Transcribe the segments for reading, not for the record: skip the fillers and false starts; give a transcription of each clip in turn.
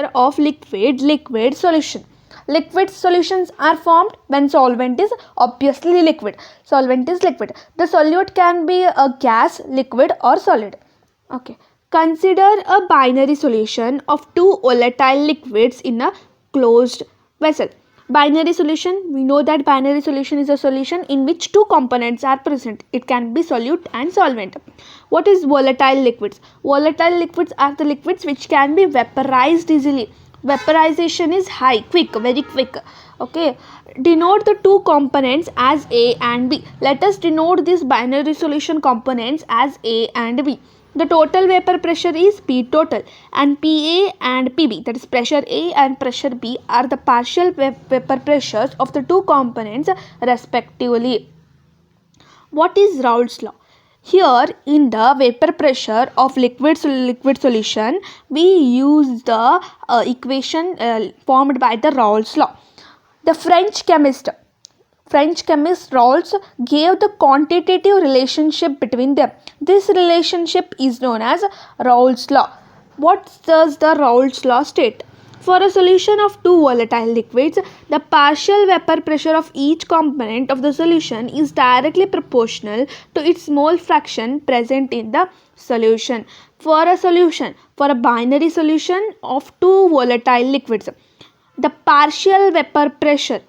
pressure of liquid solution. Liquid solutions are formed when solvent is obviously liquid. Solvent is liquid. The solute can be a gas, liquid or solid. Okay. Consider a binary solution of two volatile liquids in a closed vessel. Binary solution, we know that binary solution is a solution in which two components are present. It can be solute and solvent. What is volatile liquids? Volatile liquids are the liquids which can be vaporized easily. Vaporization is high, quick, very quick. Okay. Denote the two components as A and B. Let us denote these binary solution components as A and B. The total vapor pressure is P total, and PA and PB, that is pressure A and pressure B, are the partial vapor pressures of the two components respectively. What is Raoult's law? Here in the vapor pressure of liquid solution, we use the equation formed by the Raoult's law. The French chemist Raoult gave the quantitative relationship between them. This relationship is known as Raoult's law. What does the Raoult's law state? For a solution of two volatile liquids, the partial vapor pressure of each component of the solution is directly proportional to its mole fraction present in the solution. For a binary solution of two volatile liquids, the partial vapor pressure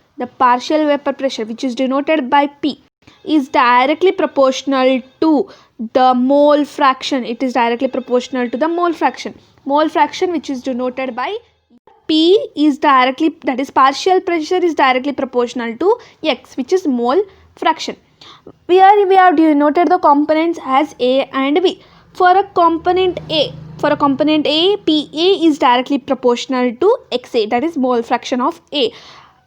which is denoted by P is directly proportional to the mole fraction. It is directly proportional to the mole fraction. Mole fraction which is denoted by P is directly, that is partial pressure is directly proportional to X, which is mole fraction. We have denoted the components as A and B. For a component A, PA is directly proportional to XA, that is mole fraction of A.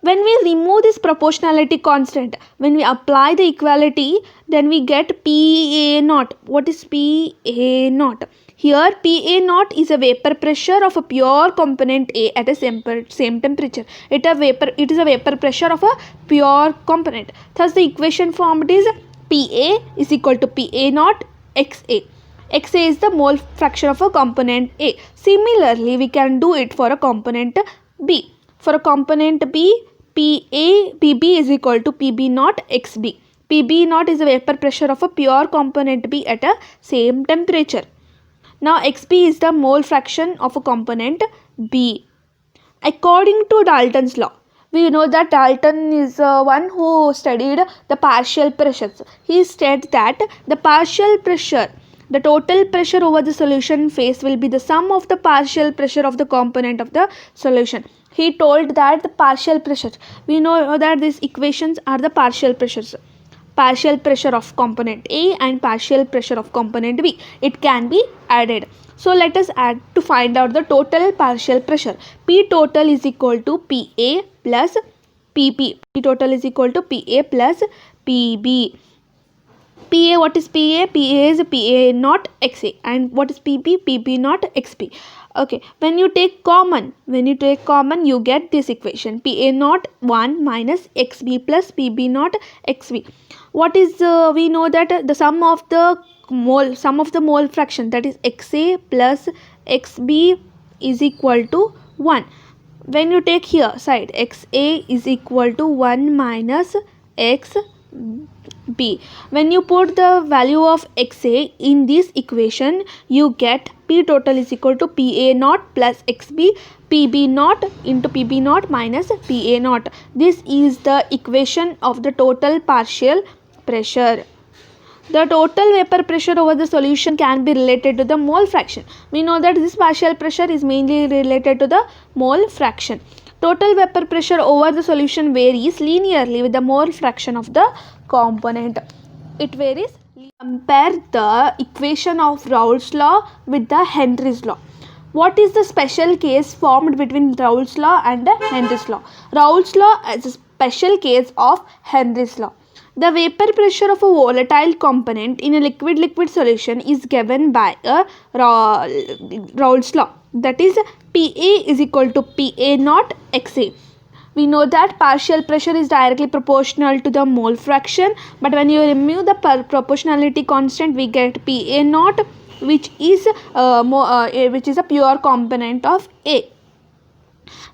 When we remove this proportionality constant, when we apply the equality, then we get PA naught. What is PA naught? Here PA naught is a vapor pressure of a pure component A at a same temperature. It is a vapor pressure of a pure component. Thus the equation formed is PA is equal to PA naught XA. XA is the mole fraction of a component A. Similarly, we can do it for a component B. For a component B, PB is equal to PB naught XB. PB naught is the vapor pressure of a pure component B at a same temperature. Now XB is the mole fraction of a component B. According to Dalton's law, we know that Dalton is one who studied the partial pressures. He states that the total pressure over the solution phase will be the sum of the partial pressure of the component of the solution. He told that the partial pressures, we know that these equations are the partial pressures. Partial pressure of component A and partial pressure of component B. It can be added. So let us add to find out the total partial pressure. P total is equal to PA plus PP. P total is equal to PA plus PB. PA, what is PA? PA is PA naught XA, and what is PB? PB naught XB. Okay, when you take common, you get this equation: PA naught 1 minus XB plus PB naught XB. What is we know that the sum of the mole fraction, that is XA plus XB, is equal to 1. When you take here side, XA is equal to 1 minus XB. When you put the value of XA in this equation, you get P total is equal to PA naught plus XB, PB naught into PB naught minus PA naught. This is the equation of the total partial pressure. The total vapor pressure over the solution can be related to the mole fraction. We know that this partial pressure is mainly related to the mole fraction. Total vapor pressure over the solution varies linearly with the mole fraction of the component. It varies. Compare the equation of Raoult's law with the Henry's law. What is the special case formed between Raoult's law and Henry's law? Raoult's law is a special case of Henry's law. The vapor pressure of a volatile component in a liquid solution is given by a Raoult's law. That is PA is equal to PA naught XA. We know that partial pressure is directly proportional to the mole fraction, but when you remove the proportionality constant, we get PA naught, which is a pure component of A.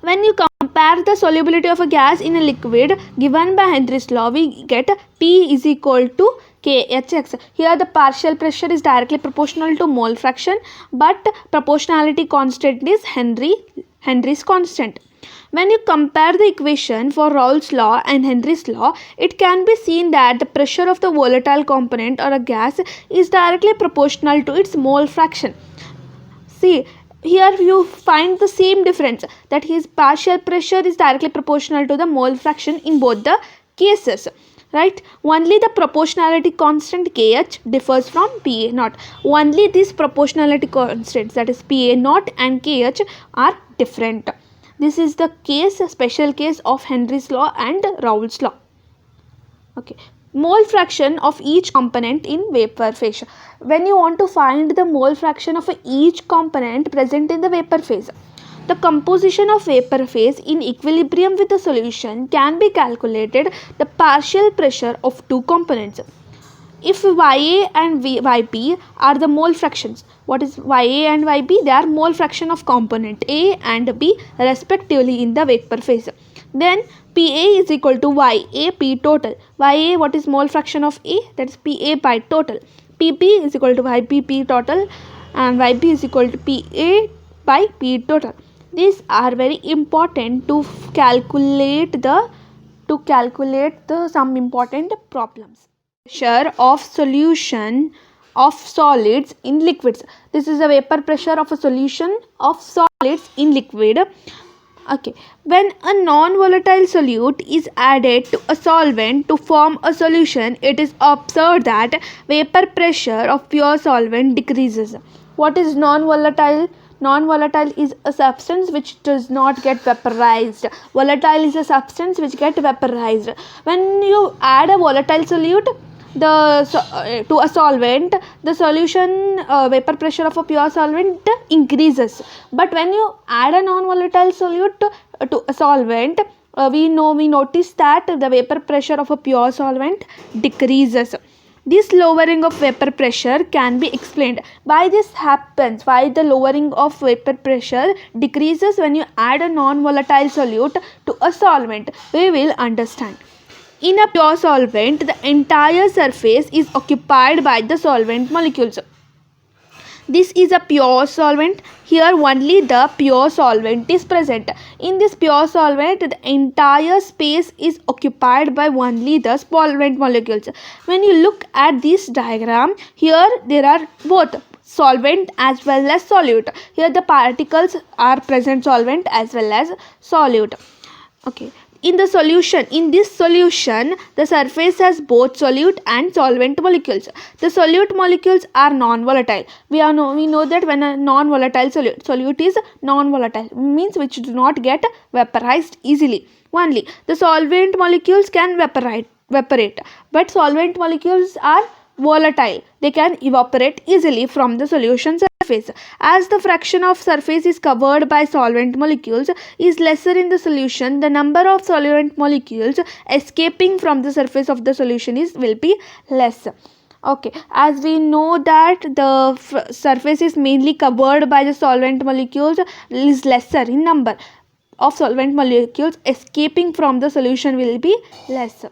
When you compare the solubility of a gas in a liquid given by Henry's law, we get P is equal to KHX. Here the partial pressure is directly proportional to mole fraction, but proportionality constant is Henry's constant. When you compare the equation for Raoult's law and Henry's law, it can be seen that the pressure of the volatile component or a gas is directly proportional to its mole fraction. See, here you find the same difference, that his partial pressure is directly proportional to the mole fraction in both the cases, right? Only the proportionality constant Kh differs from Pa naught. Only these proportionality constants, that is Pa naught and Kh, are different. This is the case, a special case of Henry's law and Raoult's law. Okay, mole fraction of each component in vapor phase. When you want to find the mole fraction of each component present in the vapor phase, the composition of vapor phase in equilibrium with the solution can be calculated the partial pressure of two components. If Ya and Yp are the mole fractions, what is Ya and Yp? They are mole fraction of component A and B respectively in the vapor phase. Then Pa is equal to Ya P total. Ya, what is mole fraction of A? That is Pa by total. Pp is equal to Yp P total, and Yp is equal to Pa by P total. These are very important to calculate some important problems. Pressure of solution of solids in liquids. This is the vapor pressure of a solution of solids in liquid. Okay, when a non-volatile solute is added to a solvent to form a solution, it is observed that vapor pressure of pure solvent decreases. What is non-volatile? Non-volatile is a substance which does not get vaporized. Volatile is a substance which gets vaporized. When you add a volatile solute to a solvent, the solution vapor pressure of a pure solvent increases. But when you add a non-volatile solute to a solvent, we notice that the vapor pressure of a pure solvent decreases. This lowering of vapor pressure can be explained. Why this happens? Why the lowering of vapor pressure decreases when you add a non-volatile solute to a solvent? We will understand. In a pure solvent, the entire surface is occupied by the solvent molecules. This is a pure solvent. Here only the pure solvent is present. In this pure solvent, the entire space is occupied by only the solvent molecules. When you look at this diagram, here there are both solvent as well as solute. Here the particles are present, solvent as well as solute. Okay. In this solution, the surface has both solute and solvent molecules. The solute molecules are non-volatile. We know that when a non-volatile solute is non-volatile, means which do not get vaporized easily. Only the solvent molecules can evaporate, but solvent molecules are volatile. They can evaporate easily from the solution surface. As the fraction of surface is covered by solvent molecules is lesser in the solution, the number of solvent molecules escaping from the surface of the solution will be less. Okay, as we know that the surface is mainly covered by the solvent molecules, is lesser in number of solvent molecules escaping from the solution will be less.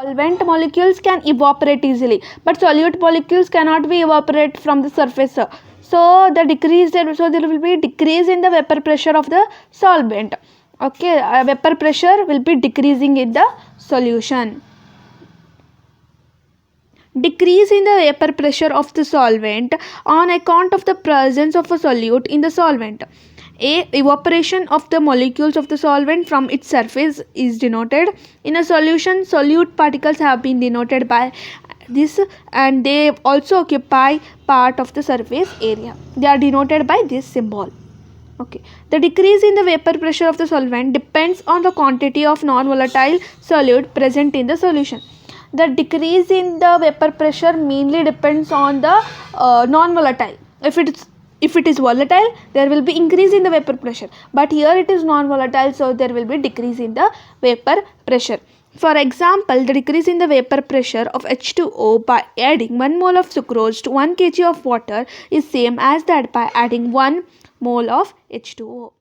Solvent molecules can evaporate easily, but solute molecules cannot be evaporate from the surface. So there will be decrease in the vapor pressure of the solvent. Okay, vapor pressure will be decreasing in the solution. Decrease in the vapor pressure of the solvent on account of the presence of a solute in the solvent. Evaporation of the molecules of the solvent from its surface is denoted. In a solution, solute particles have been denoted by this, and they also occupy part of the surface area. They are denoted by this symbol. Okay. The decrease in the vapor pressure of the solvent depends on the quantity of non-volatile solute present in the solution. The decrease in the vapor pressure mainly depends on the non-volatile. If it is volatile, there will be increase in the vapor pressure, but here it is non-volatile, so there will be decrease in the vapor pressure. For example, the decrease in the vapor pressure of H2O by adding 1 mole of sucrose to 1 kg of water is same as that by adding 1 mole of H2O.